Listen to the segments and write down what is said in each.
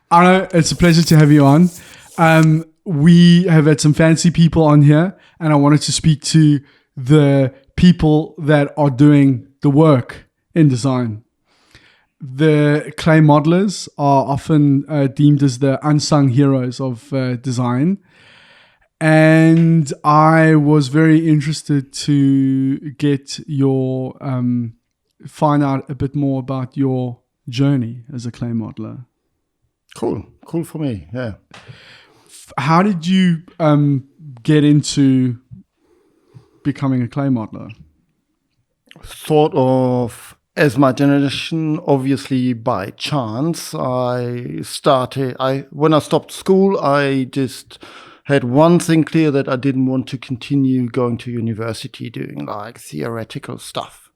Anno, it's a pleasure to have you on. We have had some fancy people on here, and I wanted to speak to the people that are doing the work in design. The clay modelers are often deemed as the unsung heroes of design. And I was very interested to get your, find out a bit more about your journey as a clay modeler. Cool for me, yeah. How did you get into becoming a clay modeler? Sort of as my generation, obviously by chance. When I stopped school, I just had one thing clear, that I didn't want to continue going to university doing like theoretical stuff.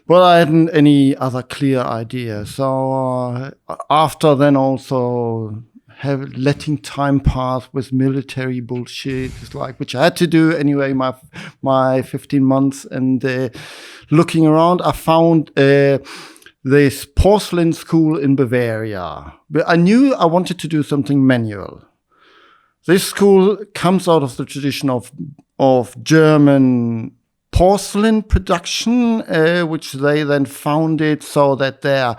But I hadn't any other clear idea. So after then also letting time pass with military bullshit, which I had to do anyway, my 15 months, and looking around, I found this porcelain school in Bavaria. But I knew I wanted to do something manual. This school comes out of the tradition of German porcelain production, which they then founded so that their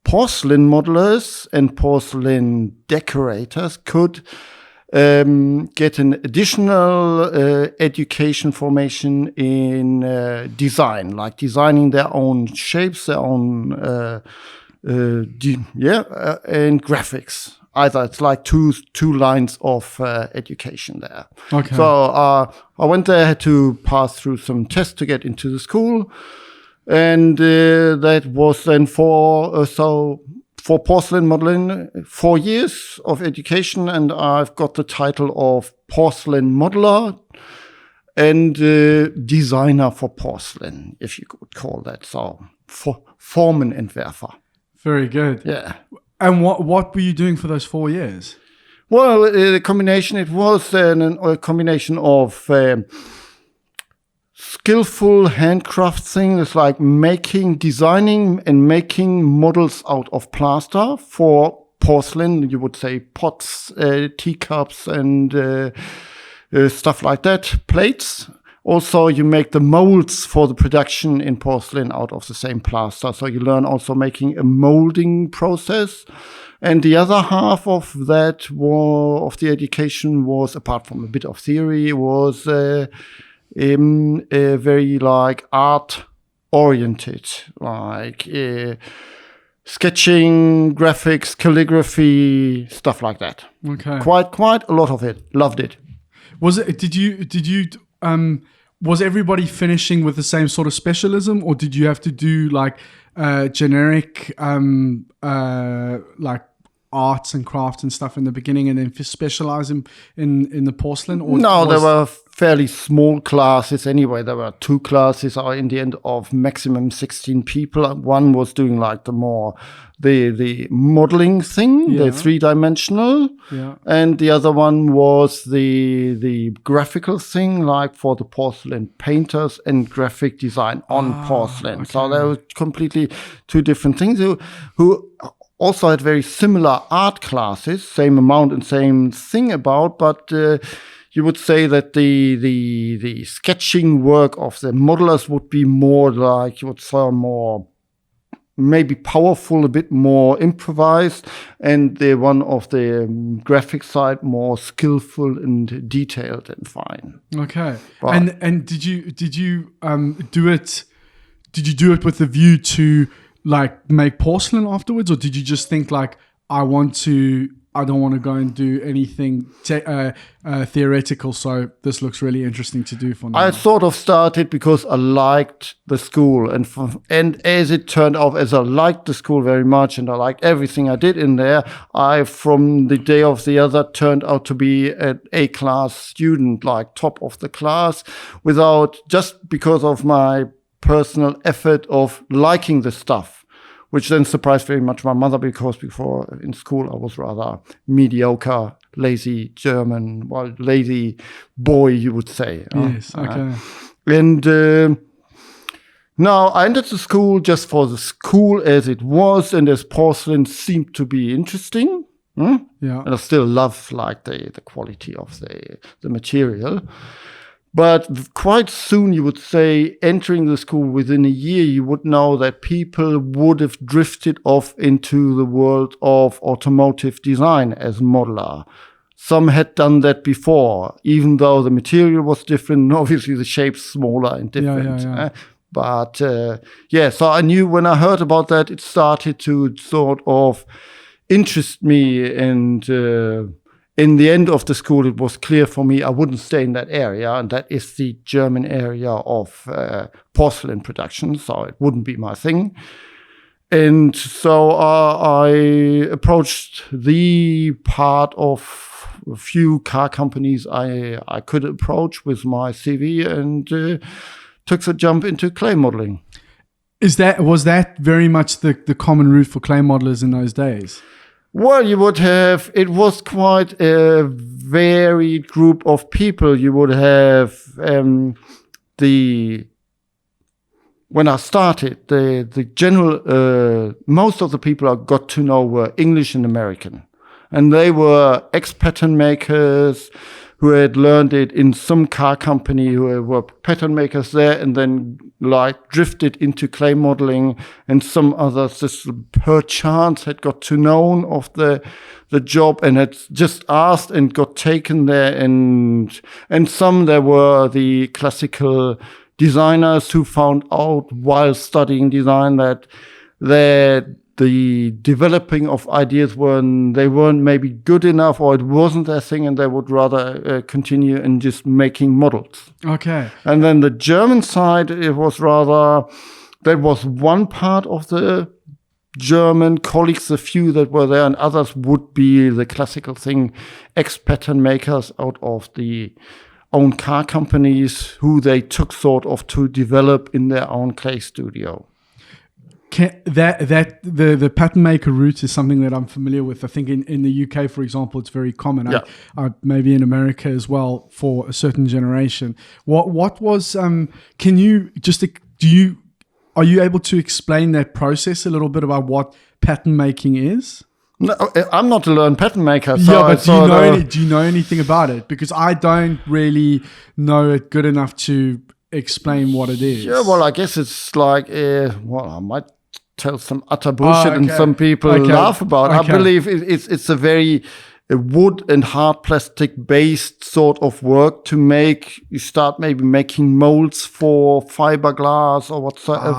porcelain modelers and porcelain decorators could get an additional education formation in design, like designing their own shapes, their own and graphics. Either it's like two lines of education there. Okay. So I went there, had to pass through some tests to get into the school, and that was then for porcelain modeling, 4 years of education, and I've got the title of porcelain modeler and designer for porcelain, if you could call that so. Formenentwerfer. Very good. Yeah. And what were you doing for those 4 years? Well, it was a combination of skillful handcrafting. It's like designing and making models out of plaster for porcelain. You would say pots, teacups, and stuff like that, plates. Also, you make the molds for the production in porcelain out of the same plaster. So you learn also making a molding process. And the other half of that of the education was, apart from a bit of theory, was very like art oriented, like sketching, graphics, calligraphy, stuff like that. Okay. Quite a lot of it. Loved it. Was it? Did you? Was everybody finishing with the same sort of specialism, or did you have to do like generic like arts and crafts and stuff in the beginning, and then specialize in the porcelain? Or no, there were fairly small classes anyway. There were 2 classes in the end of maximum 16 people. One was doing like the modeling thing, the 3-dimensional, and the other one was the graphical thing, like for the porcelain painters and graphic design on porcelain. Okay. So they were completely 2 different things who also had very similar art classes, same amount and same thing about, but you would say that the sketching work of the modelers would be more like, you would say, more maybe powerful, a bit more improvised, and the one of the graphic side more skillful and detailed and fine. Okay. But and did you do it? Did you do it with the view to like make porcelain afterwards, or did you just think like, I don't want to go and do anything theoretical, so this looks really interesting to do for now? I sort of started because I liked the school, and as it turned out, as I liked the school very much and I liked everything I did in there, I from the day of the other turned out to be an A-class student, like top of the class, just because of my personal effort of liking the stuff, which then surprised very much my mother, because before in school I was rather mediocre, lazy boy, you would say. Yes, okay. Now I entered the school just for the school as it was, and as porcelain seemed to be interesting. Yeah. And I still love like the quality of the material. But quite soon, you would say, entering the school within a year, you would know that people would have drifted off into the world of automotive design as modeler. Some had done that before, even though the material was different, and obviously the shape's smaller and different. Yeah. But so I knew when I heard about that, it started to sort of interest me, and in the end of the school, it was clear for me I wouldn't stay in that area, and that is the German area of porcelain production, so it wouldn't be my thing. And so I approached the part of a few car companies I could approach with my CV, and took the jump into clay modeling. Was that very much the common route for clay modelers in those days? Well, you would have, it was quite a varied group of people. You would have when I started, the general, most of the people I got to know were English and American. And they were ex-pattern makers who had learned it in some car company, who were pattern makers there, and then like drifted into clay modeling, and some others just per chance had got to know of the job and had just asked and got taken there, and some there were the classical designers who found out while studying design that the developing of ideas weren't maybe good enough, or it wasn't their thing, and they would rather continue in just making models. Okay. And then the German side, it was rather, that was one part of the German colleagues, the few that were there, and others would be the classical thing, ex-pattern makers out of the own car companies who they took sort of to develop in their own clay studio. The pattern maker route is something that I'm familiar with. I think in the UK, for example, it's very common. Yeah. Maybe in America as well for a certain generation. What was can you just are you able to explain that process a little bit about what pattern making is? No, I'm not a learned pattern maker. So yeah, but do you know anything about it? Because I don't really know it good enough to explain what it is. Yeah, well, I guess it's like, I might tell some utter bullshit, and some people laugh about it. I believe it's a very wood and hard plastic based sort of work to make. You start maybe making molds for fiberglass or whatsoever.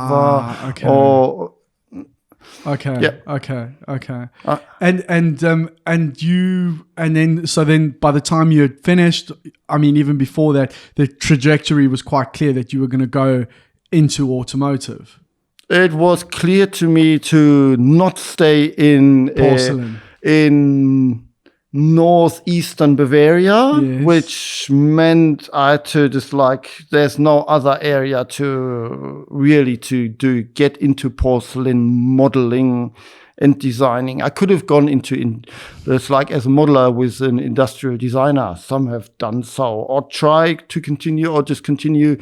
So then by the time you had finished, I mean, even before that, the trajectory was quite clear that you were going to go into automotive. It was clear to me to not stay in porcelain in northeastern Bavaria, yes. Which meant I had to just there's no other area to really get into porcelain modeling and designing. I could have gone into as a modeler with an industrial designer. Some have done so, or try to continue, or just continue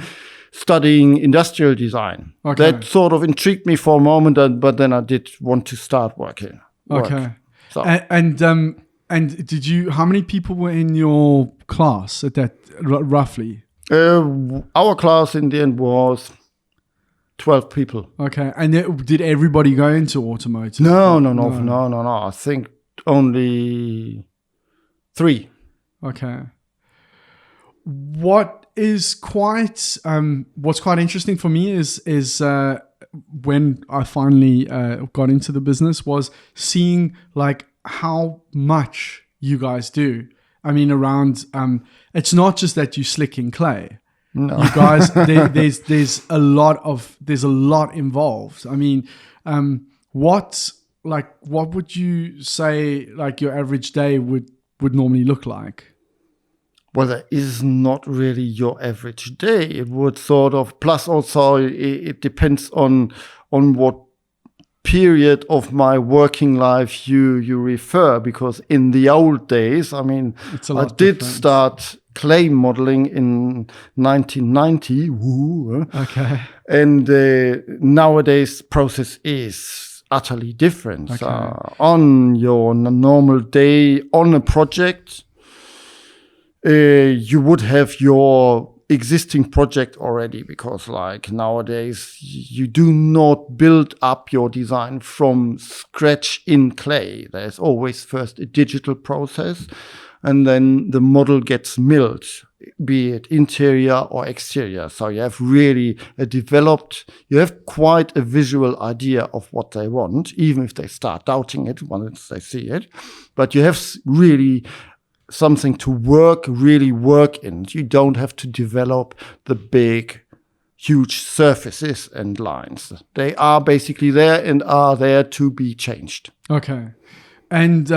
studying industrial design. Okay. That sort of intrigued me for a moment, but then I did want to start working. Okay. So. And did you? How many people were in your class at that roughly? Our class in the end was 12 people. Okay. And did everybody go into automotive? No. I think only 3. Okay. What's quite interesting for me is when I finally got into the business was seeing how much you guys do. I mean, around it's not just that you slick in clay. No. You guys, there's a lot involved. I mean, what would you say your average day would normally look like? Well, that is not really your average day. It would sort of, plus also it depends on what period of my working life you refer, because in the old days, I mean, I did start clay modeling in 1990. Okay. And nowadays process is utterly different. Okay. On your normal day on a project, you would have your existing project already, because like nowadays you do not build up your design from scratch in clay. There's always first a digital process, and then the model gets milled, be it interior or exterior. So you have really you have quite a visual idea of what they want, even if they start doubting it once they see it. But you have really something to really work in. You don't have to develop the big, huge surfaces and lines. They are basically there and are there to be changed. Okay. And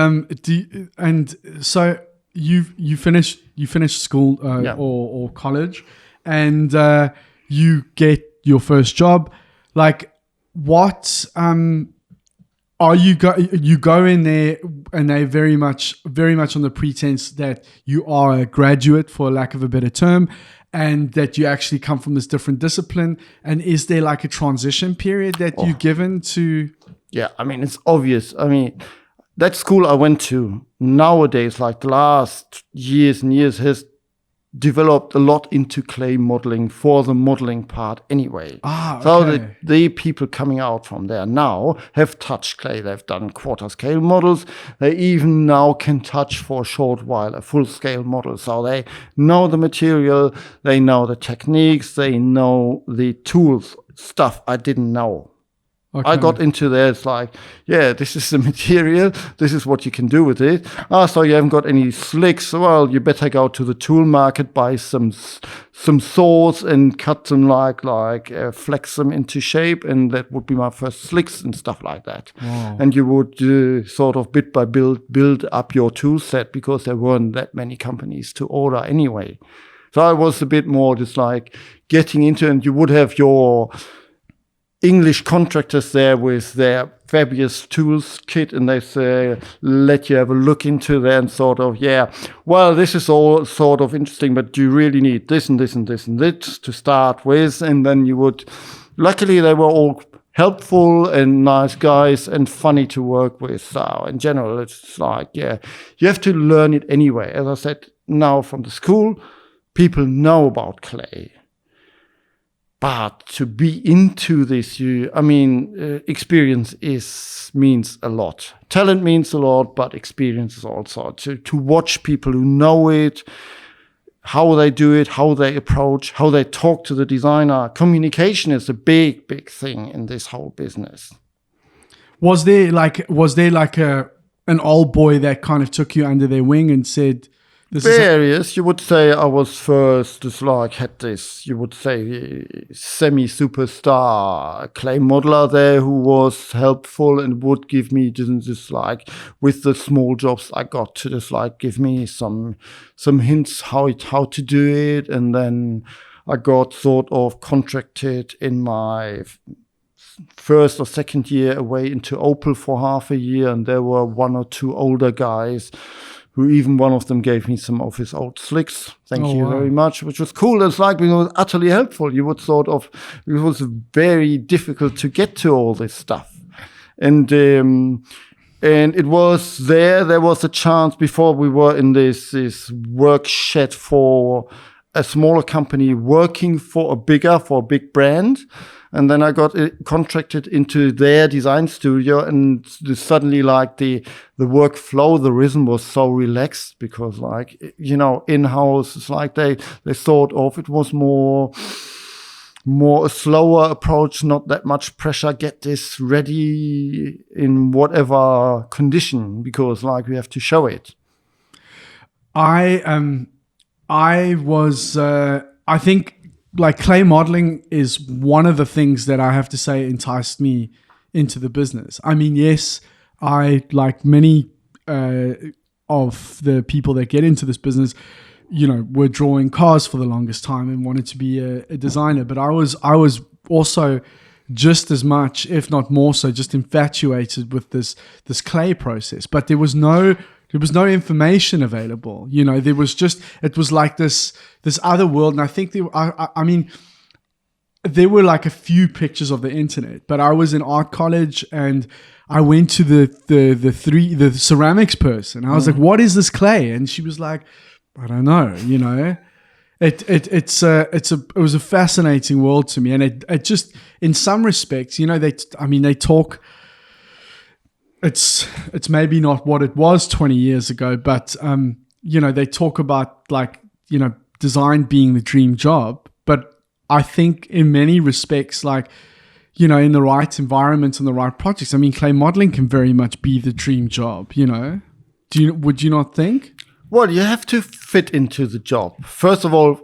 so you finished school or college, and you get your first job. Like, what are you go in there, and they very much on the pretense that you are a graduate, for lack of a better term, and that you actually come from this different discipline. And is there like a transition period that you're given to? Yeah, I mean, it's obvious. I mean, that school I went to nowadays, like the last years and years, has developed a lot into clay modeling for the modeling part anyway. Okay. So the people coming out from there now have touched clay. They've done quarter scale models. They even now can touch for a short while a full scale model. So they know the material, they know the techniques, they know the tools, stuff I didn't know. Okay. I got into there, it's like, yeah, this is the material, this is what you can do with it. So you haven't got any slicks. Well, you better go to the tool market, buy some saws and cut them flex them into shape, and that would be my first slicks and stuff like that. Wow. And you would sort of bit by build up your tool set, because there weren't that many companies to order anyway. So I was a bit more just like getting into, and you would have your English contractors there with their fabulous tools kit, and they say, let you have a look into there and sort of, yeah, well, this is all sort of interesting, but you really need this and this and this and this to start with. And then you would, luckily they were all helpful and nice guys and funny to work with. So in general, it's like, yeah, you have to learn it anyway. As I said, now from the school, people know about clay. But to be into this, experience means a lot. Talent means a lot, but experience is also to watch people who know it, how they do it, how they approach, how they talk to the designer. Communication is a big, big thing in this whole business. Was there like an old boy that kind of took you under their wing and said, various. You would say I was first, had this, you would say, semi-superstar clay modeler there who was helpful and would give me with the small jobs I got to give me some hints how to do it. And then I got sort of contracted in my first or second year away into Opel for half a year, and there were one or two older guys who even one of them gave me some of his old slicks. Thank you very much, which was cool. It's it was utterly helpful. You would it was very difficult to get to all this stuff. And it was there was a chance before we were in this work shed for a smaller company working for a big brand. And then I got contracted into their design studio, and suddenly the workflow, the rhythm was so relaxed, because in-house, it's they thought of it was more a slower approach, not that much pressure, get this ready in whatever condition, because we have to show it. I think clay modeling is one of the things that I have to say enticed me into the business. I mean, yes, I, like many of the people that get into this business, were drawing cars for the longest time and wanted to be a designer. But I was also just as much, if not more so, just infatuated with this clay process. But there was no information available. There was it was like this other world. And I think there were like a few pictures of the internet, but I was in art college and I went to the ceramics person. I was like, "What is this clay?" And she was like, "I don't know." You know, it was a fascinating world to me, and it just, in some respects, you know, they talk. It's maybe not what it was 20 years ago, but you know, they talk about, like, you know, design being the dream job, but I think in many respects, like, you know, in the right environment and the right projects, I mean, clay modeling can very much be the dream job, you know? Would you not think? Well, you have to fit into the job. First of all,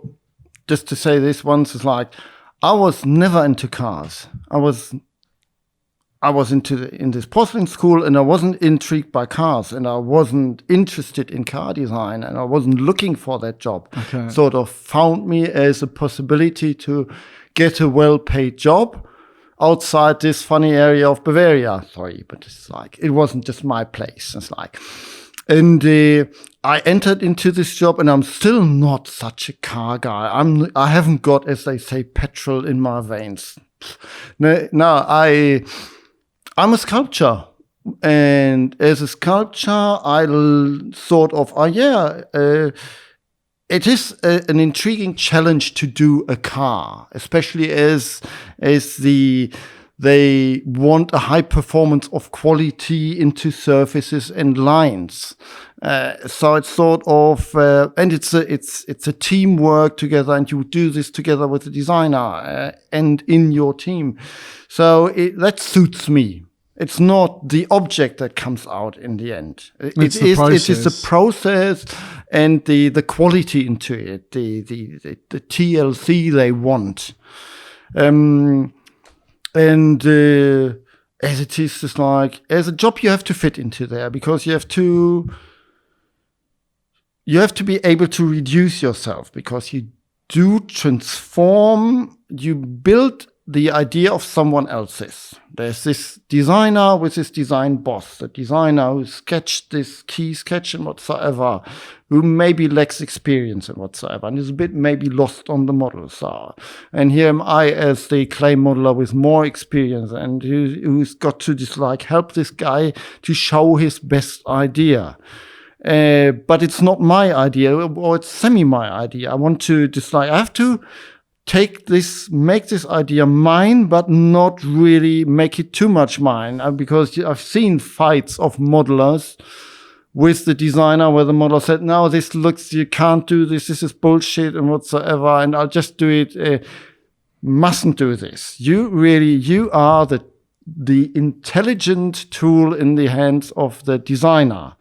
just to say this once, is like, I was never into cars. I was in this porcelain school, and I wasn't intrigued by cars, and I wasn't interested in car design, and I wasn't looking for that job. Okay. Sort of found me as a possibility to get a well-paid job outside this funny area of Bavaria. Sorry, but it's like, it wasn't just my place. It's like, and I entered into this job, and I'm still not such a car guy. I haven't got, as they say, petrol in my veins. No, I'm a sculptor, and as a sculptor, it is an intriguing challenge to do a car, especially as they want a high performance of quality into surfaces and lines. So it's sort of, and it's a teamwork together, and you do this together with the designer and in your team. So that suits me. It's not the object that comes out in the end. It is the process and the quality into it, the TLC they want. And as it is, just like, as a job, you have to fit into there, because you have to be able to reduce yourself, because you do transform, you build the idea of someone else's. There's this designer with this design boss, the designer who sketched this key sketch and whatsoever, who maybe lacks experience and whatsoever, and is a bit maybe lost on the model. So, and here am I as the clay modeler with more experience, and who's got to just like help this guy to show his best idea. But it's not my idea, or it's semi my idea. I want to just like, I have to make this idea mine, but not really make it too much mine, because I've seen fights of modelers with the designer where the modeler said, "No, this looks, you can't do this. This is bullshit and whatsoever, and I'll just do it. Mustn't do this. You are the intelligent tool in the hands of the designer."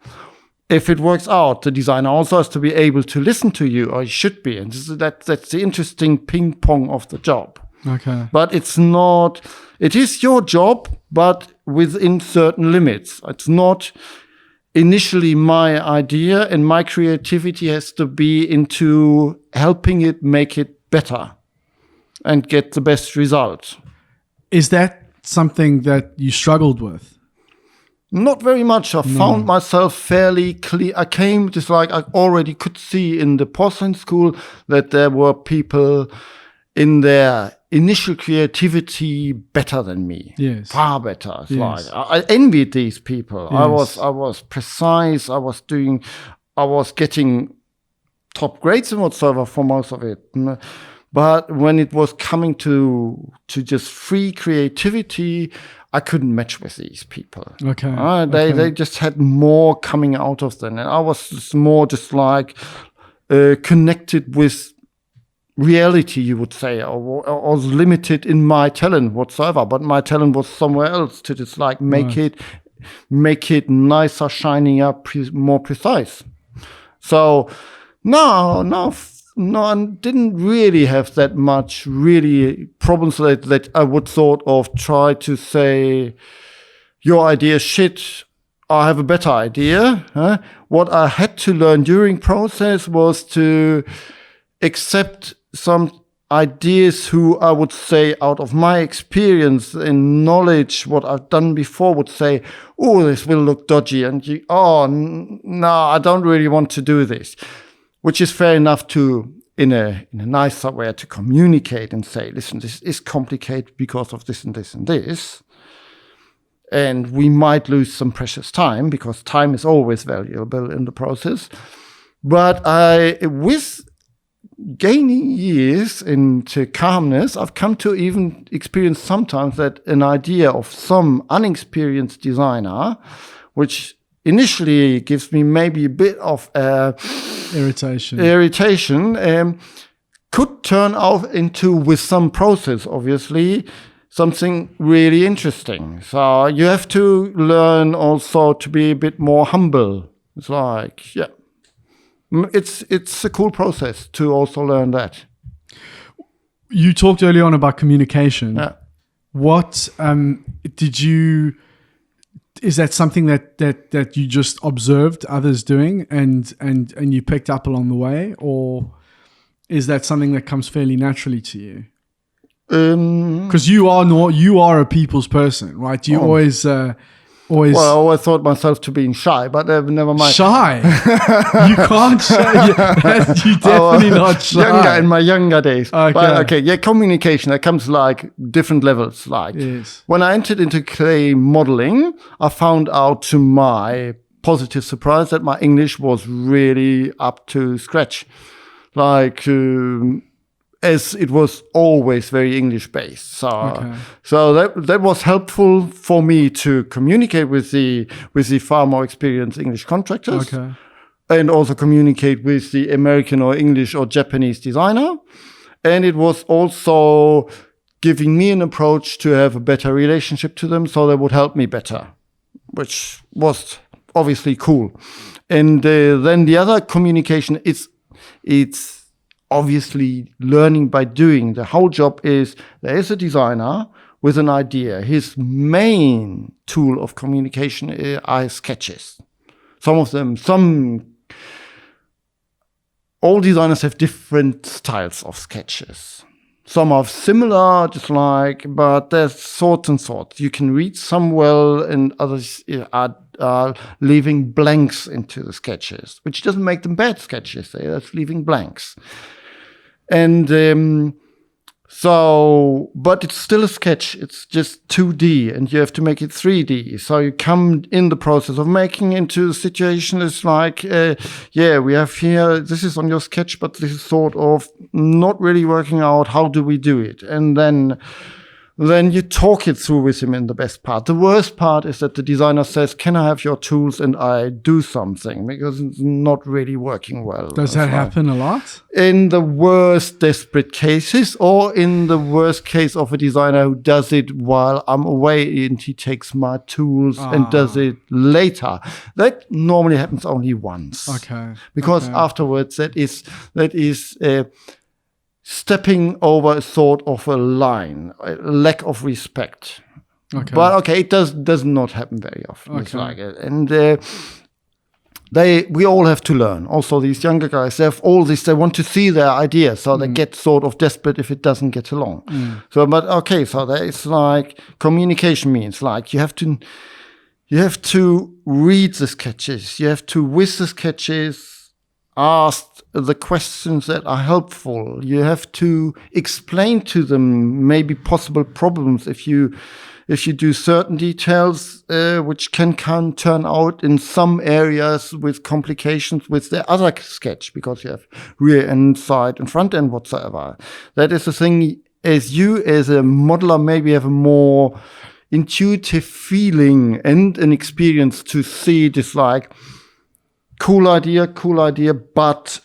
If it works out, the designer also has to be able to listen to you, or he should be. And that's the interesting ping pong of the job. Okay. But it is your job, but within certain limits. It's not initially my idea, and my creativity has to be into helping it make it better and get the best result. Is that something that you struggled with? Not very much. I found myself fairly clear. I came just like, I already could see in the porcelain school that there were people in their initial creativity better than me. Yes. Far better. It's yes. like, I envied these people. Yes. I was precise. I was getting top grades and whatsoever for most of it. But when it was coming to just free creativity, I couldn't match with these people. Okay. They just had more coming out of them, and I was just more just like connected with reality, you would say, or was limited in my talent whatsoever. But my talent was somewhere else, to just like make it nicer, shinier, more precise. So no, I didn't really have that much really problems that I would sort of try to say, your idea is shit, I have a better idea. What I had to learn during process was to accept some ideas who I would say, out of my experience and knowledge, what I've done before, would say, "Oh, this will look dodgy," and no, I don't really want to do this. Which is fair enough to in a nice software to communicate and say, listen, this is complicated because of this and this and this. And we might lose some precious time, because time is always valuable in the process. But with gaining years into calmness, I've come to even experience sometimes that an idea of some unexperienced designer, which initially gives me maybe a bit of irritation, could turn out into, with some process, obviously, something really interesting. So you have to learn also to be a bit more humble. It's like, yeah, it's a cool process to also learn that. You talked earlier on about communication. Yeah. What is that something that you just observed others doing and you picked up along the way, or is that something that comes fairly naturally to you? Because you are a people's person, right? You always. Well, I always thought myself to being shy, but never mind. Shy? You can't shy. You're definitely not shy. In my younger days. Okay. But communication, that comes like different levels. Like when I entered into clay modeling, I found out to my positive surprise that my English was really up to scratch. Like, as it was always very English based. So that was helpful for me to communicate with the far more experienced English contractors. Okay. And also communicate with the American or English or Japanese designer. And it was also giving me an approach to have a better relationship to them, so they would help me better, which was obviously cool. And then the other communication, it's obviously learning by doing. The whole job is, there is a designer with an idea. His main tool of communication are sketches. All designers have different styles of sketches. Some are similar, but there's sorts and sorts. You can read some well, and others are leaving blanks into the sketches, which doesn't make them bad sketches. That's leaving blanks. And but it's still a sketch. It's just 2D, and you have to make it 3D. So you come in the process of making into a situation. It's like, we have here, this is on your sketch, but this is sort of not really working out. How do we do it? And then you talk it through with him in the best part. The worst part is that the designer says, can I have your tools? And I do something, because it's not really working well. Does that happen a lot? In the worst desperate cases, or in the worst case of a designer who does it while I'm away and he takes my tools and does it later. That normally happens only once. Okay. Because afterwards that is stepping over a sort of a line, a lack of respect. Okay. But it does not happen very often. Okay. It's like it. And we all have to learn. Also, these younger guys, they have all this, they want to see their idea, so they get sort of desperate if it doesn't get along. So there is like, communication means like you have to read the sketches, you have to, with the sketches, ask the questions that are helpful. You have to explain to them maybe possible problems if you do certain details, which can turn out in some areas with complications with the other sketch, because you have rear end, side, and front end whatsoever. That is the thing. As a modeler, maybe have a more intuitive feeling and an experience to see this like cool idea, but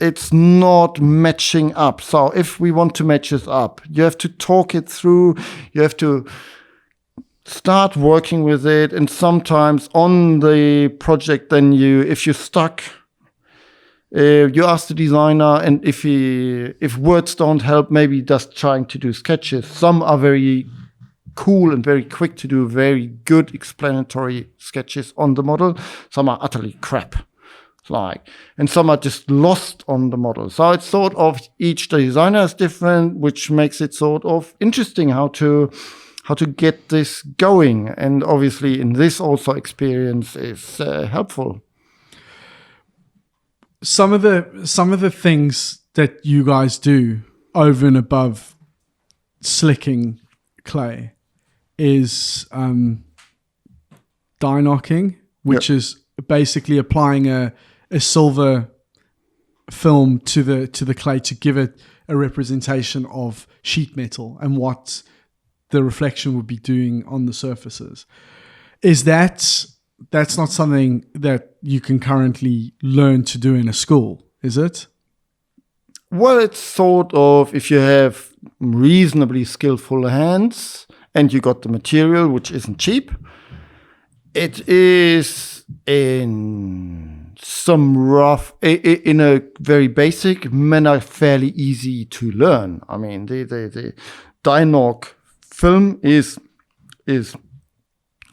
it's not matching up. So if we want to match this up, you have to talk it through. You have to start working with it. And sometimes on the project, then if you're stuck, you ask the designer, and if words don't help, maybe just trying to do sketches. Some are very cool and very quick to do very good explanatory sketches on the model. Some are utterly crap. And some are just lost on the model. So it's sort of, each designer is different, which makes it sort of interesting how to get this going. And obviously in this also experience is helpful. some of the things that you guys do over and above slicking clay is die knocking, which is basically applying a silver film to the clay to give it a representation of sheet metal and what the reflection would be doing on the surfaces. Is that's not something that you can currently learn to do in a school, is it? Well, it's sort of, if you have reasonably skillful hands and you got the material, which isn't cheap, it is in a very basic manner fairly easy to learn. I mean, the die knock film is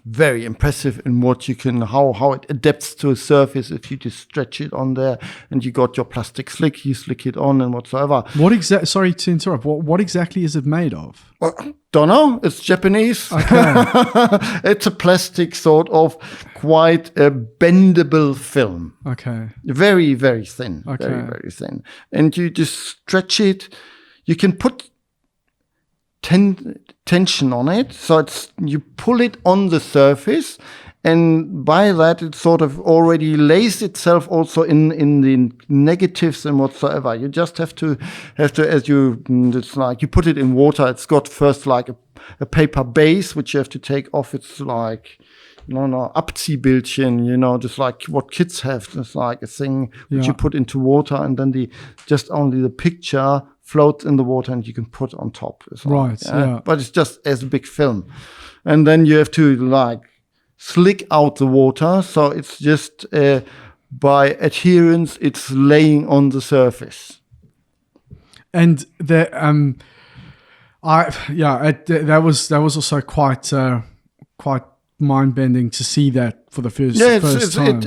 very impressive in what you can, how it adapts to a surface. If you just stretch it on there and you got your plastic slick, you slick it on and whatsoever. Sorry to interrupt. What exactly is it made of? Well, don't know. It's Japanese. Okay. It's a plastic sort of quite a bendable film. Okay. Very, very thin. Okay. Very, very thin. And you just stretch it. You can put tension on it, so you pull it on the surface, and by that it sort of already lays itself also in the negatives and whatsoever. You just have to it's like you put it in water. It's got first like a paper base which you have to take off. It's like Abziehbildchen, just like what kids have. It's like a thing which you put into water, and then only the picture floats in the water and you can put on top. Right, yeah. But it's just as a big film. And then you have to like slick out the water. So it's just by adherence, it's laying on the surface. And that was also quite mind-bending to see that for the first time.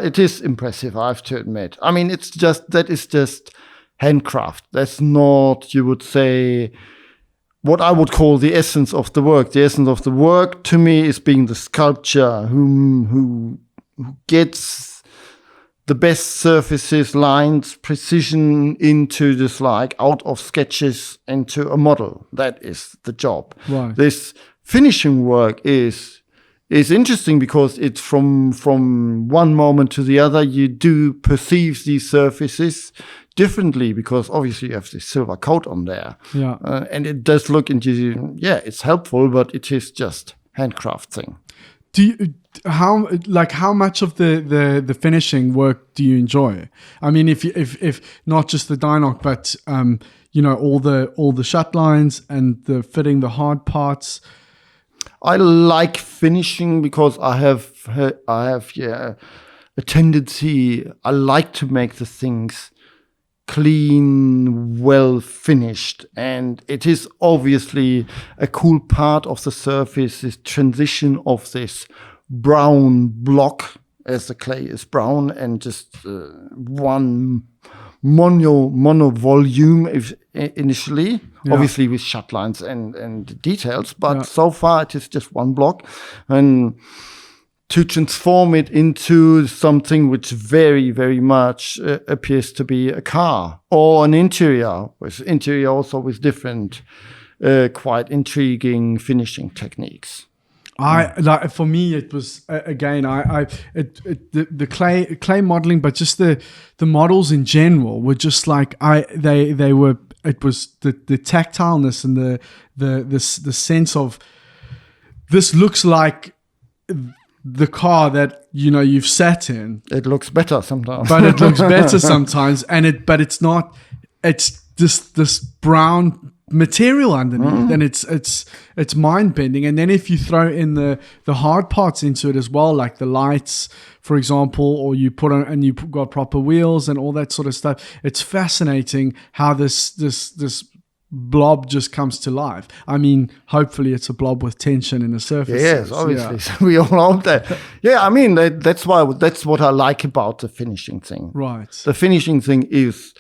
It is impressive, I have to admit. I mean, that is just handcraft. That's not, you would say, what I would call the essence of the work. The essence of the work to me is being the sculptor who gets the best surfaces, lines, precision into this, like out of sketches into a model. That is the job. Right. This finishing work is interesting because it's from one moment to the other, you do perceive these surfaces differently because obviously you have this silver coat on there. Yeah. And it does look it's helpful, but it is just handcraft thing. How much of the finishing work do you enjoy? I mean, if not just the die knock, but all the shut lines and the fitting the hard parts. I like finishing because I have a tendency. I like to make the things clean, well finished, and it is obviously a cool part of the surface, this transition of this brown block, as the clay is brown, and just one mono volume initially, obviously with shut lines and details, but so far it is just one block, and to transform it into something which very, very much appears to be a car or an interior also with different, quite intriguing finishing techniques. For me, it was again, the clay modeling, but just the models in general were just like they were. It was the tactileness and the sense of this looks like the car that you've sat in. It looks better sometimes, but it looks better sometimes, but it's not. It's just this brown material underneath, and it's mind bending. And then if you throw in the hard parts into it as well, like the lights, for example, or you put on and you got proper wheels and all that sort of stuff, it's fascinating how this blob just comes to life. I mean, hopefully it's a blob with tension in the surface. Yes, obviously. So we all hope that. Yeah, I mean, that's what I like about the finishing thing. Right. The finishing thing is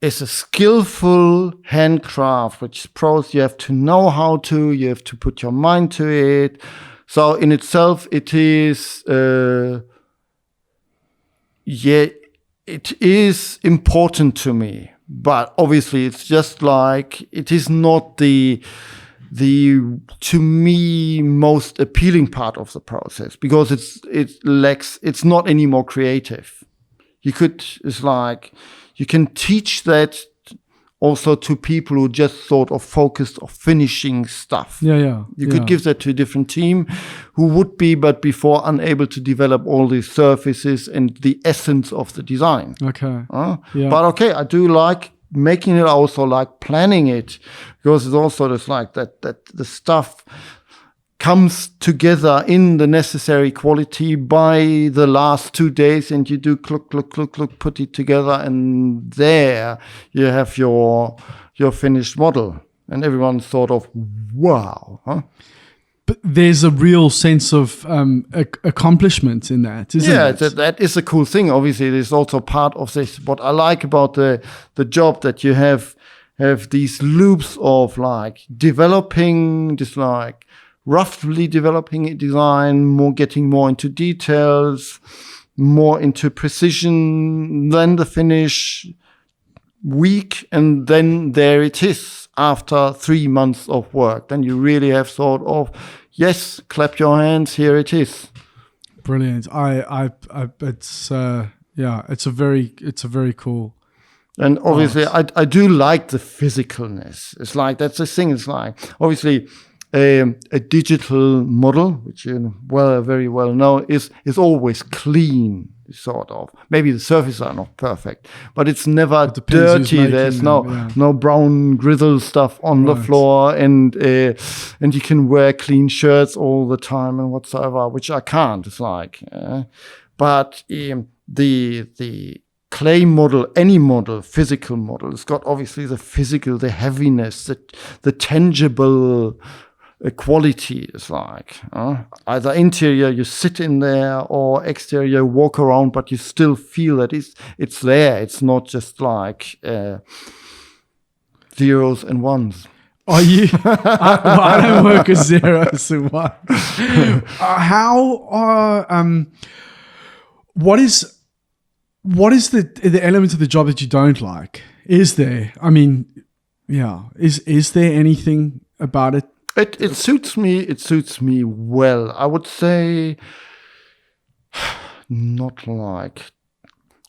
a skillful handcraft, which pros you have to know how to, you have to put your mind to it. So in itself, it is, it is important to me, but obviously it's just like, it is not the to me most appealing part of the process, because it's not any more creative. It's like, you can teach that also to people who just sort of focused on finishing stuff. You could give that to a different team who would be, but before, unable to develop all the surfaces and the essence of the design. Okay. But okay, I do like making it, also like planning it, because it's also just like that the stuff comes together in the necessary quality by the last 2 days, and you do look, put it together, and there you have your finished model, and everyone's sort of, wow. But there's a real sense of accomplishment in that, isn't it? Yeah, that is a cool thing. Obviously, it is also part of this. What I like about the job, that you have these loops of like developing, just like roughly developing a design, getting more into details, more into precision, then the finish week, and then there it is after 3 months of work. Then you really have sort of, yes, clap your hands, here it is. Brilliant. It's a very cool. And obviously, I do like the physicalness. It's like, that's the thing. It's like, obviously, a digital model, which you very well know, is always clean, sort of. Maybe the surfaces are not perfect, but it's never dirty. There's no brown grizzle stuff on the floor, and you can wear clean shirts all the time and whatsoever, which I can't. It's like, but the clay model, any model, physical model, it's got obviously the physical, the heaviness, the tangible quality. Is like either interior, you sit in there, or exterior, you walk around, but you still feel that it's there. It's not just like zeros and ones. Are you? I don't work with zeros and ones. What is the element of the job that you don't like? Is there? I mean, is there anything about it? It suits me. It suits me well. I would say, not like,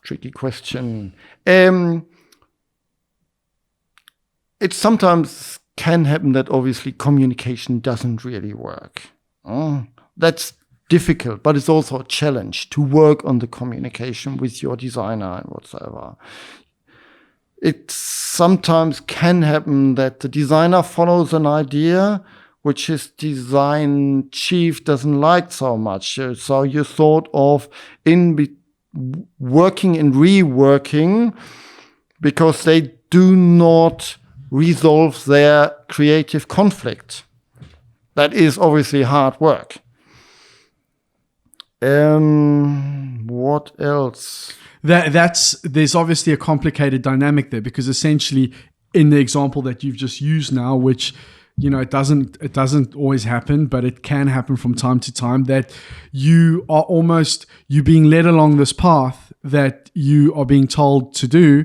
tricky question. It sometimes can happen that obviously communication doesn't really work. That's difficult, but it's also a challenge to work on the communication with your designer and whatsoever. It sometimes can happen that the designer follows an idea which his design chief doesn't like so much. So you sort of working and reworking, because they do not resolve their creative conflict. That is obviously hard work. What else? There's obviously a complicated dynamic there, because essentially in the example that you've just used now, which, you know, it doesn't always happen, but it can happen from time to time, that you are you being led along this path that you are being told to do,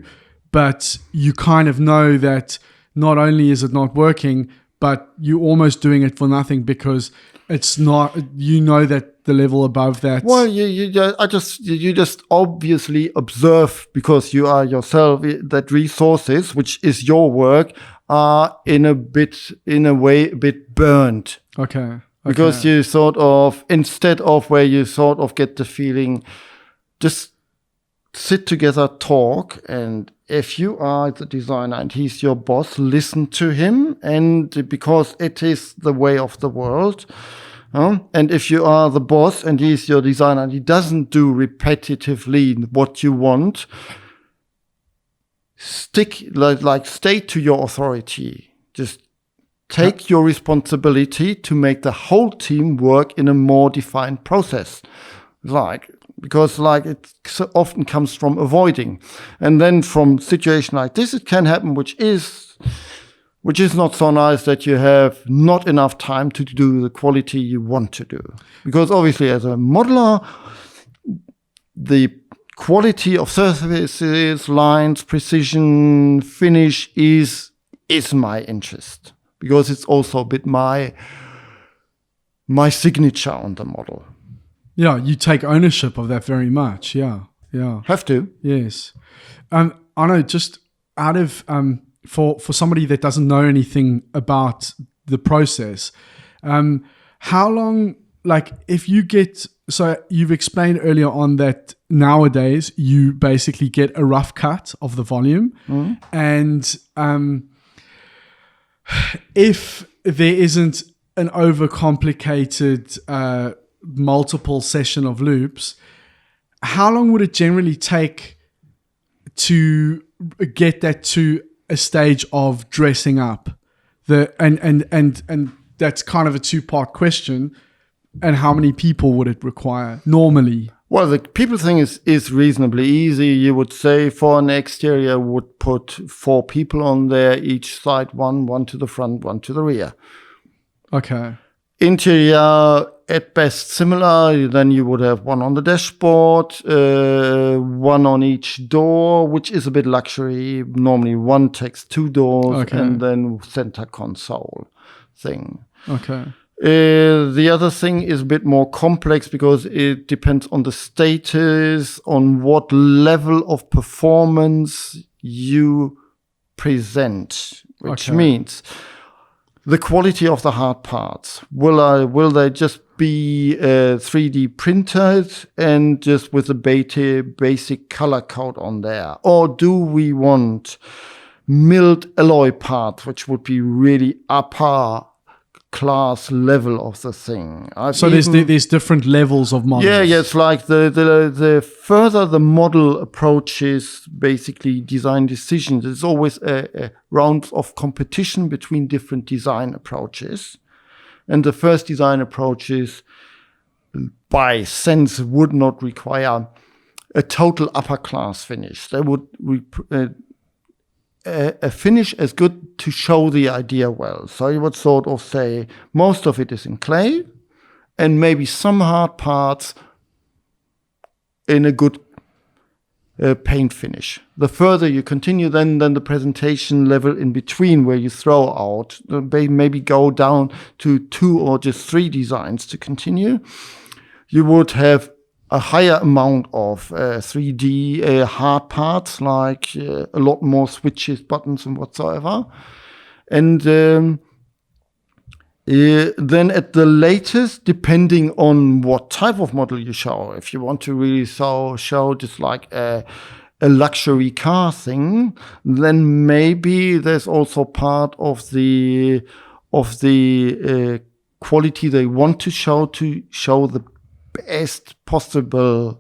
but you kind of know that not only is it not working, but you're almost doing it for nothing, because it's not, you know, that the level above that. Well, you just obviously observe, because you are yourself, that resources, which is your work, are in a way a bit burned. Okay. Because you sort of, instead of where you sort of get the feeling, just sit together, talk, and if you are the designer and he's your boss, listen to him, and because it is the way of the world. And if you are the boss and he's your designer and he doesn't do repetitively what you want, stay to your authority. Just take your responsibility to make the whole team work in a more defined process. Because it so often comes from avoiding. And then from situation like this, it can happen, which is not so nice, that you have not enough time to do the quality you want to do. Because obviously as a modeler, the quality of surfaces, lines, precision, finish is my interest, because it's also a bit my signature on the model. Yeah, you take ownership of that very much. Yeah. Have to. Yes. I know, just out of for somebody that doesn't know anything about the process, how long, like if you get, so you've explained earlier on that nowadays you basically get a rough cut of the volume, and if there isn't an overcomplicated multiple session of loops, how long would it generally take to get that to a stage of dressing up? And that's kind of a two-part question. And how many people would it require normally? Well, the people thing is reasonably easy. You would say for an exterior would put 4 people on there, each side, one to the front, one to the rear. Okay. Interior, at best similar. Then you would have one on the dashboard, one on each door, which is a bit luxury. Normally one takes 2 doors, and then center console thing. Okay. The other thing is a bit more complex, because it depends on the status, on what level of performance you present, which means the quality of the hard parts. Will they just be 3D printed and just with a basic color code on there? Or do we want milled alloy parts, which would be really upper class level of the thing? So there's different levels of models. Yeah, it's like the further the model approaches basically design decisions, there's always a round of competition between different design approaches. And the first design approaches, by sense, would not require a total upper class finish. They would a finish as good to show the idea well. So you would sort of say most of it is in clay, and maybe some hard parts in a good paint finish. The further you continue, then the presentation level in between, where you throw out, maybe go down to 2 or just 3 designs to continue, you would have a higher amount of 3D hard parts, like a lot more switches, buttons, and whatsoever. And then at the latest, depending on what type of model you show, if you want to really show just like a luxury car thing, then maybe there's also part of the quality they want to show the best possible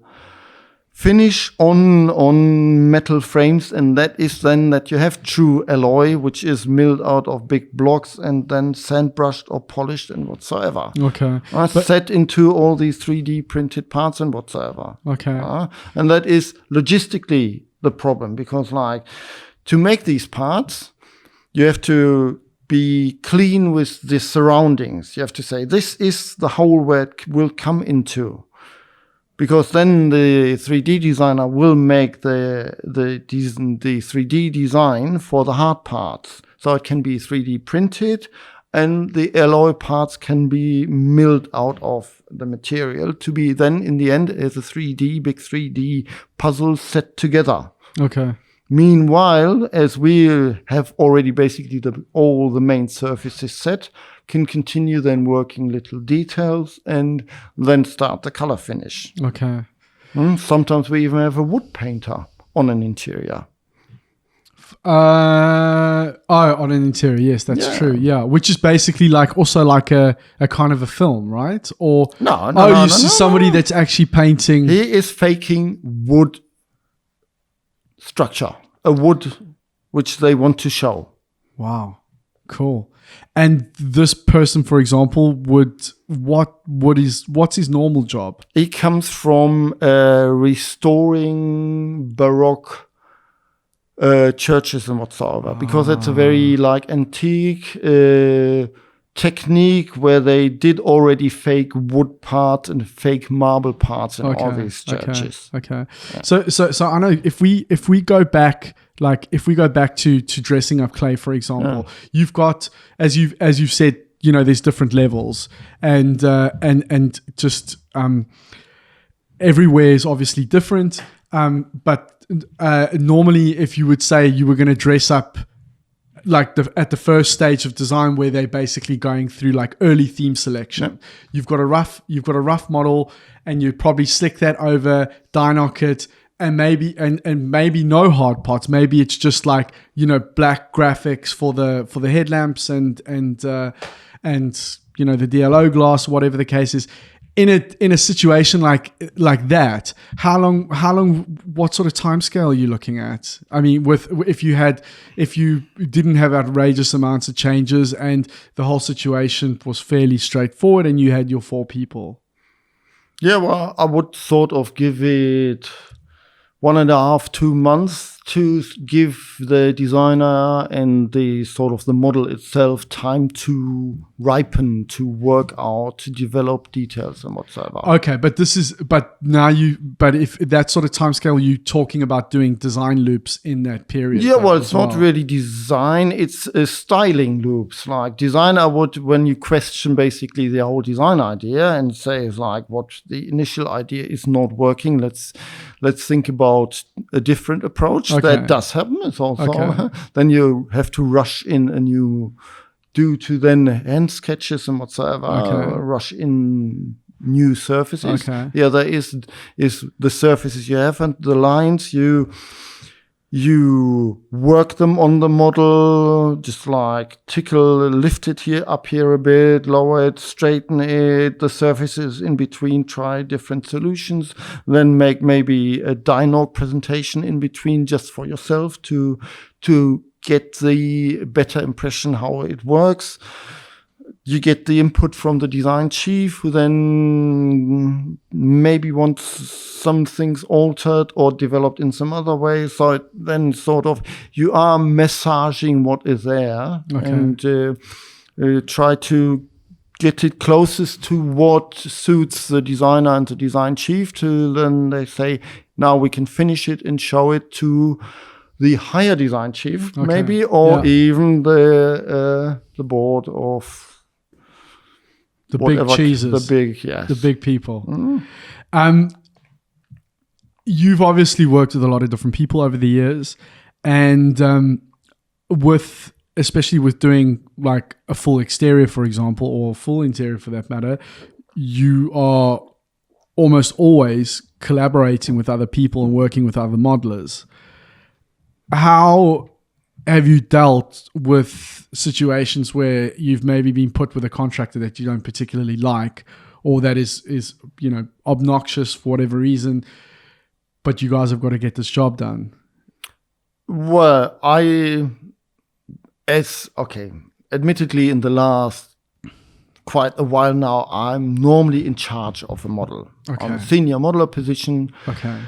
finish on metal frames, and that is then that you have true alloy, which is milled out of big blocks and then sandbrushed or polished and whatsoever. Okay. Set into all these 3D printed parts and whatsoever. Okay. And that is logistically the problem, because like to make these parts, you have to be clean with the surroundings. You have to say, this is the hole where it will come into. Because then the 3D designer will make the 3D design for the hard parts. So it can be 3D printed, and the alloy parts can be milled out of the material to be then in the end as a big 3D puzzle set together. Okay. Meanwhile, as we have already basically all the main surfaces set, can continue then working little details and then start the color finish. Okay. Sometimes we even have a wood painter on an interior. On an interior, yes, that's true. Yeah, which is basically like also like a kind of a film, right? Or you see somebody that's actually painting. He is faking wood structure, a wood which they want to show. Wow, cool. And this person, for example, what's his normal job? He comes from restoring Baroque churches and whatsoever, because it's a very like antique technique where they did already fake wood parts and fake marble parts in all these churches. Okay. Yeah. So I know if we go back to dressing up clay, for example, you've got, as you've said, there's different levels, and just everywhere is obviously different. But normally, if you would say you were going to dress up like at the first stage of design, where they're basically going through like early theme selection, you've got a rough model, and you probably slick that over, dynock it, and maybe no hard parts. Maybe it's just like black graphics for the headlamps and the DLO glass, whatever the case is. In a situation like that, how long? What sort of timescale are you looking at? I mean, if you didn't have outrageous amounts of changes and the whole situation was fairly straightforward, and you had your 4 people. Yeah, well, I would sort of give it 1.5, 2 months to give the designer and the sort of the model itself time to ripen, to work out, to develop details and whatsoever. Okay, but if that sort of timescale, you talking about doing design loops in that period? Yeah, well, it's not really design; it's styling loops. Like design, I would, when you question basically the whole design idea and say like, what the initial idea is not working. Let's think about a different approach. Okay. That does happen. It's also then you have to rush in a new, due to then hand sketches and whatsoever, rush in new surfaces. Okay. Yeah, there is the surfaces you have and the lines you work them on the model, just like lift it up here a bit, lower it, straighten it, the surfaces in between, try different solutions, then make maybe a dynock presentation in between just for yourself to get the better impression how it works. You get the input from the design chief, who then maybe wants some things altered or developed in some other way. So then sort of you are massaging what is there and try to get it closest to what suits the designer and the design chief, to then they say, now we can finish it and show it to the higher design chief, maybe, or even the board of the big cheeses, the big people. You've obviously worked with a lot of different people over the years, and especially with doing like a full exterior, for example, or full interior for that matter, you are almost always collaborating with other people and working with other modelers. How have you dealt with situations where you've maybe been put with a contractor that you don't particularly like, or that is obnoxious for whatever reason, but you guys have got to get this job done? Well, admittedly, in the last quite a while now, I'm normally in charge of a model. I'm a senior modeler position. Okay.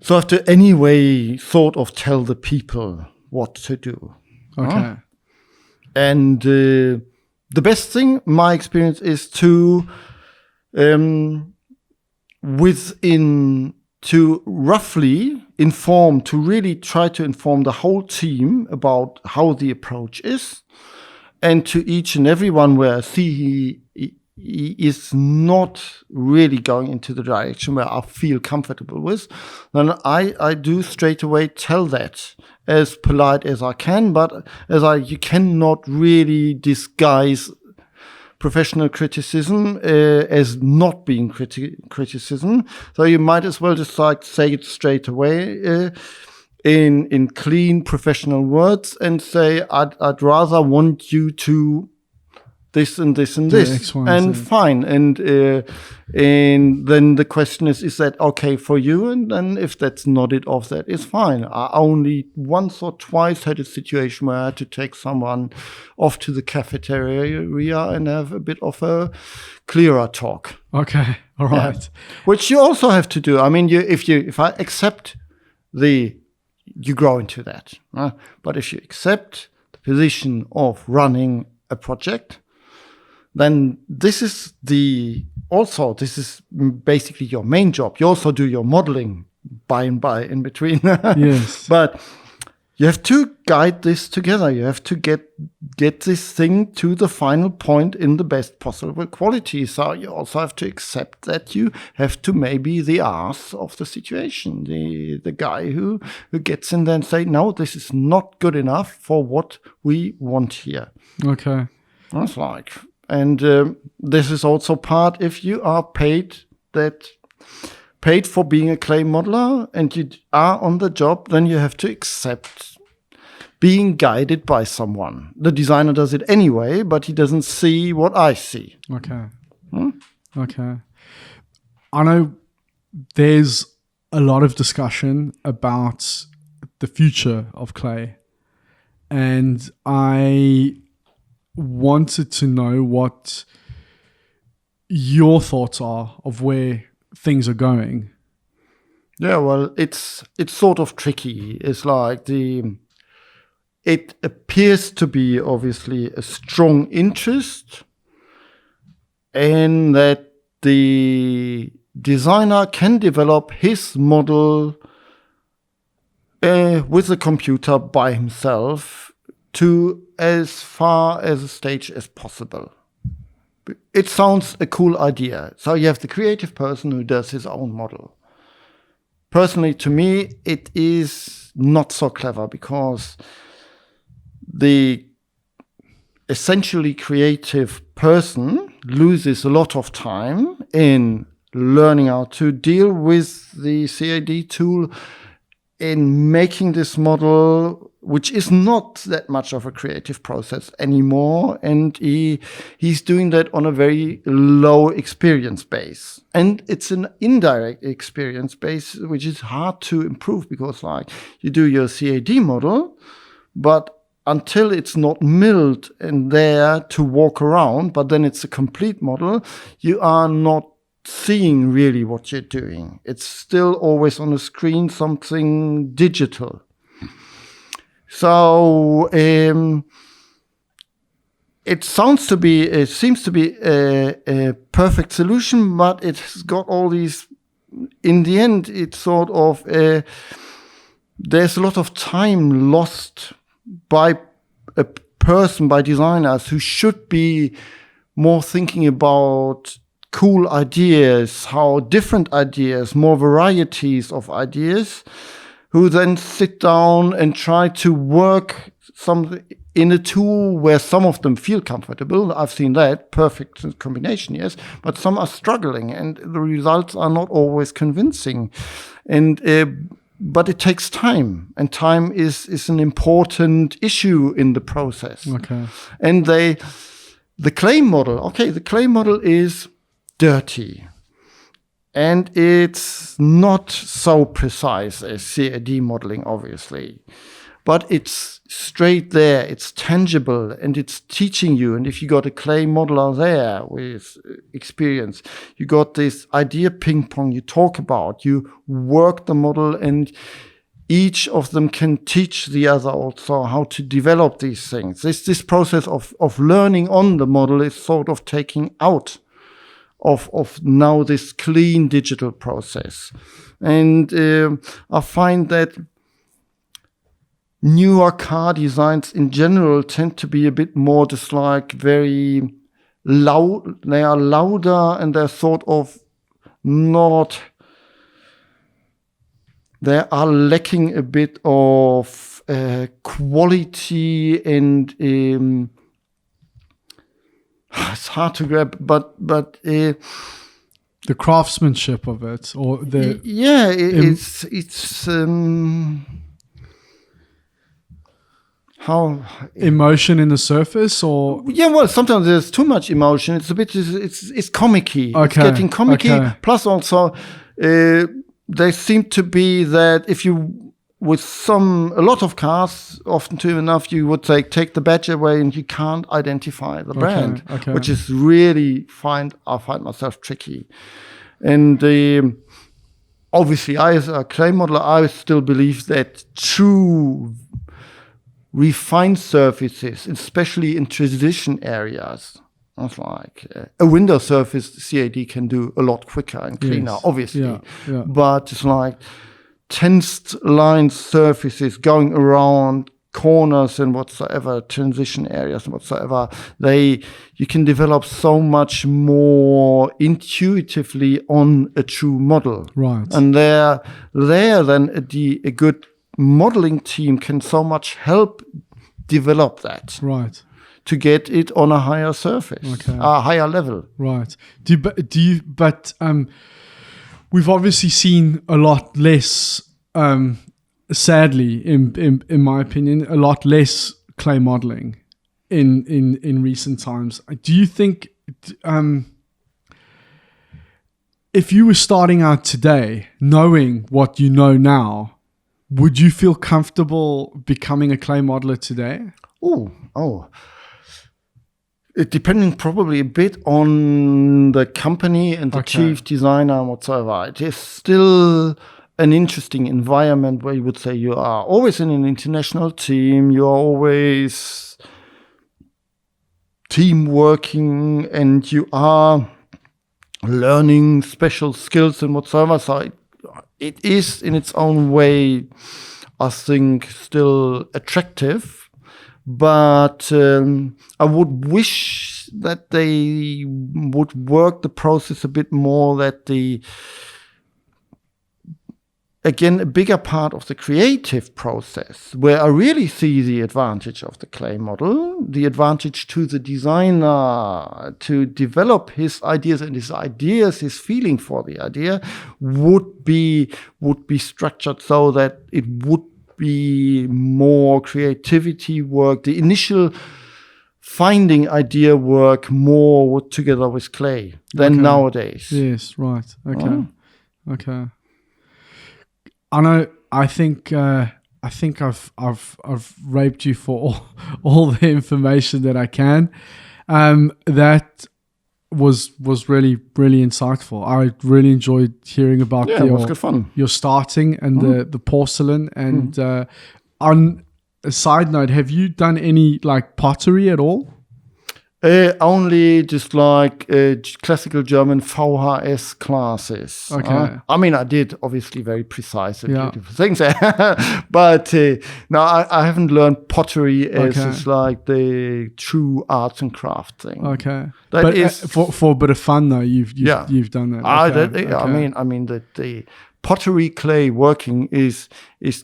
So I have to anyway sort of tell the people what to do. Okay. And the best thing, my experience, is to roughly inform, to really try to inform the whole team about how the approach is, and to each and every one where I see he is not really going into the direction where I feel comfortable with, then I do straight away tell that as polite as I can, but you cannot really disguise professional criticism as not being criticism. So you might as well just like say it straight away in clean professional words and say, I'd rather want you to this and this and this, and fine. And then the question is that okay for you? And then if that's nodded off, that is fine. I only once or twice had a situation where I had to take someone off to the cafeteria and have a bit of a clearer talk. Okay, all right. Yeah. Which you also have to do. I mean, if I accept you grow into that. But if you accept the position of running a project, then this is basically your main job. You also do your modeling by and by in between. Yes. But you have to guide this together. You have to get this thing to the final point in the best possible quality. So you also have to accept that you have to maybe the ass of the situation, the guy who gets in there and say, no, this is not good enough for what we want here. Okay. That's like, and this is also part, if you are paid for being a clay modeler and you are on the job, then you have to accept being guided by someone. The designer does it anyway, but he doesn't see what I see. Okay. Okay. I know there's a lot of discussion about the future of clay, and I wanted to know what your thoughts are of where things are going. Yeah, well, it's sort of tricky. It's like it appears to be obviously a strong interest, and that the designer can develop his model with a computer by himself to as far as a stage as possible. It sounds a cool idea. So you have the creative person who does his own model. Personally, to me, it is not so clever, because the essentially creative person loses a lot of time in learning how to deal with the CAD tool, in making this model, which is not that much of a creative process anymore. And he's doing that on a very low experience base. And it's an indirect experience base, which is hard to improve, because like you do your CAD model, but until it's not milled and there to walk around, but then it's a complete model, you are not seeing really what you're doing. It's still always on the screen, something digital. So it seems to be a perfect solution, but it's got all these. In the end, it's sort of there's a lot of time lost by a person, by designers who should be more thinking about cool ideas, how different ideas, more varieties of ideas, who then sit down and try to work something in a tool where some of them feel comfortable. I've seen that, perfect combination, yes, but some are struggling and the results are not always convincing. And but it takes time, and time is an important issue in the process. Okay. And the clay model is dirty, and it's not so precise as CAD modeling, obviously, but it's straight there, it's tangible, and it's teaching you. And if you got a clay modeler there with experience, you got this idea ping pong you talk about, you work the model, and each of them can teach the other also how to develop these things. This process of learning on the model is sort of taking out of now this clean digital process. And I find that newer car designs in general tend to be a bit more just like very loud. They are louder, and they're sort of not, they are lacking a bit of quality, and it's hard to grab, but the craftsmanship of it, or the it's how emotion in the surface, or well, sometimes there's too much emotion. It's a bit it's comic-y. Okay. It's getting comic-y. Okay. Plus also they seem to be that if you with a lot of cars, often too enough, you would take the badge away and you can't identify the brand, which is really I find myself tricky. And obviously, I as a clay modeler, I still believe that true refined surfaces, especially in transition areas, It's like a window surface, CAD can do a lot quicker and cleaner, obviously. Yeah. But it's like tensed line surfaces going around corners and whatsoever, transition areas and whatsoever, you can develop so much more intuitively on a true model. Right. And there then a good modeling team can so much help develop that. Right. To get it on a higher surface, a higher level. Right. But we've obviously seen a lot less, sadly, in my opinion, a lot less clay modeling in recent times. Do you think, if you were starting out today, knowing what you know now, would you feel comfortable becoming a clay modeler today? Oh. It depending probably a bit on the company and the chief designer and whatsoever. It is still an interesting environment where you would say you are always in an international team, you are always team working, and you are learning special skills and whatsoever. So it is in its own way, I think, still attractive. But I would wish that they would work the process a bit more, that again, a bigger part of the creative process, where I really see the advantage of the clay model, the advantage to the designer to develop his ideas, his feeling for the idea would be structured so that it would be more creativity work, the initial finding idea work more together with clay than nowadays. Yes, right. Okay. Anno, I think I've raped you for all the information that I can. That was really, really insightful. I really enjoyed hearing about it was good fun. Your starting and the porcelain. And on a side note, have you done any like pottery at all? Only just like classical German VHS classes. I mean, I did obviously very precise and beautiful things, but no, I haven't learned pottery as it's like the true arts and craft thing. Okay, but is for a bit of fun though. You've done that. I mean that the pottery clay working is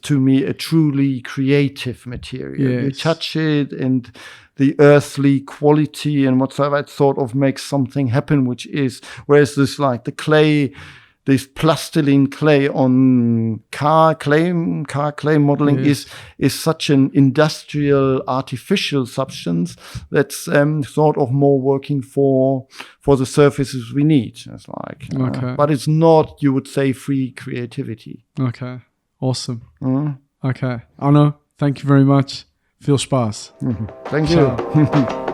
to me a truly creative material. Yes. You touch it and the earthly quality and whatsoever, it sort of makes something happen, whereas this like the clay, this plastilene clay on car clay modeling is such an industrial artificial substance that's sort of more working for the surfaces we need. It's like, but it's not, you would say, free creativity. Okay, awesome. Okay, Anno, thank you very much. Viel Spaß. Thank you.